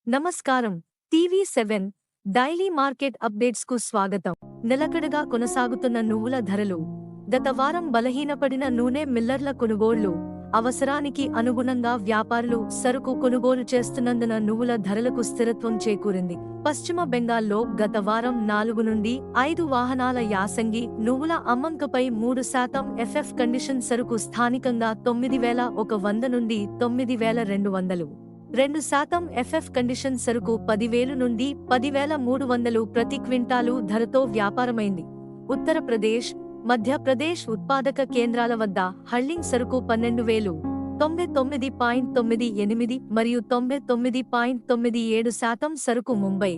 నమస్కారం. టీవీ7 daily market updates కు స్వాగతం. నిలకడగా కొనసాగుతున్న నువ్వుల ధరలు. గత వారం బలహీనపడిన నూనె మిల్లర్ల కొనుగోళ్లు, అవసరానికి అనుగుణంగా వ్యాపారులు సరుకు కొనుగోలు చేస్తున్నందున నువ్వుల ధరలకు స్థిరత్వం చేకూరింది. పశ్చిమ బెంగాల్లో గత వారం 4 నుండి 5 వాహనాల యాసంగి నువ్వుల అమ్మకంపై 3% ఎఫ్ఎఫ్ కండిషన్ సరుకు స్థానికంగా 9,100 నుండి 9,200. 2% ఎఫ్ఎఫ్ కండిషన్ సరుకు 10,000 నుండి 10,300 ప్రతి క్వింటాలు ధరతో వ్యాపారమైంది. ఉత్తరప్రదేశ్, మధ్యప్రదేశ్ ఉత్పాదక కేంద్రాల వద్ద హళ్లింగ్ సరుకు 12,000, 99.98 మరియు 99.97% సరుకు ముంబై,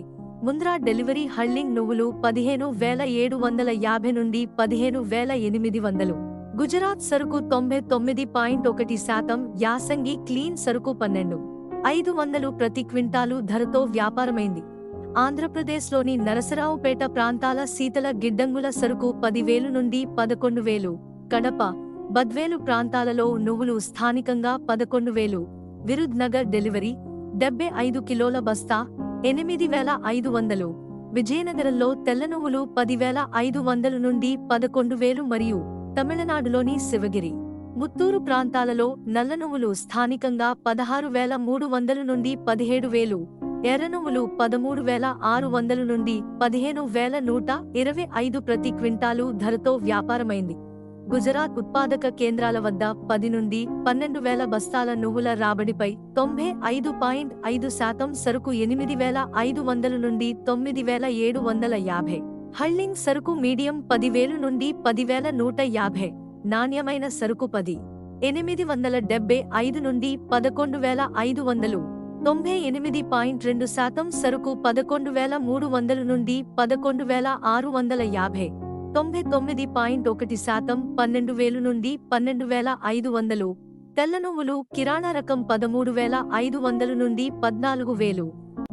ముంద్రా డెలివరీ హళ్లింగ్ నువ్వులు 15,750 నుండి 15,800. గుజరాత్ సరుకు 99.1%, యాసంగి క్లీన్ సరుకు 12,500 ప్రతి క్వింటాలు ధరతో వ్యాపారమైంది. ఆంధ్రప్రదేశ్లోని నరసరావుపేట ప్రాంతాల శీతల గిడ్డంగుల సరుకు 10,000 నుండి 11,000, కడప, బద్వేలు ప్రాంతాలలో నువ్వులు స్థానికంగా 11,000. విరుద్ నగర్ డెలివరీ 75 కిలోల బస్తా 8,500. విజయనగరంలో తెల్ల నువ్వులు 10,500 నుండి 11,000 మరియు తమిళనాడులోని శివగిరి, ముత్తూరు ప్రాంతాలలో నల్ల నువ్వులు స్థానికంగా 16,300 నుండి 17,000, ఎర్ర నువ్వులు 13,600 నుండి 15,125 ప్రతి క్వింటాలు ధరతో వ్యాపారమైంది. గుజరాత్ ఉత్పాదక కేంద్రాల వద్ద 10 నుండి 12,000 బస్తాల నువ్వుల రాబడిపై 95.5% సరుకు 8,500 నుండి 9,750. హళ్లింగ్ సరుకు మీడియం 10,000 నుండి 10,150. నాణ్యమైన సరుకు 10,875 నుండి 11,500. 98.2% సరుకు 11,300 నుండి 11,650. 99.1% 12,000 నుండి 12,500. తెల్ల నువ్వులు కిరాణా రకం 13,500 నుండి 14,000.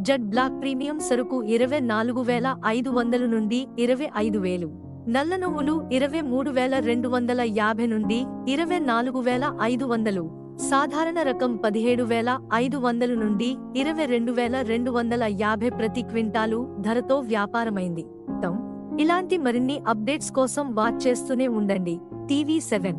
జడ్ బ్లాక్ ప్రీమియం సరుకు 24,500 నుండి 25,000. నల్ల నువ్వులు 23,250 నుండి 24,500. సాధారణ రకం 17,500 నుండి 22,250 ప్రతి క్వింటాలు ధరతో వ్యాపారమైంది. ఇలాంటి మరిన్ని అప్డేట్స్ కోసం వాచ్ చేస్తూనే ఉండండి టీవీ7.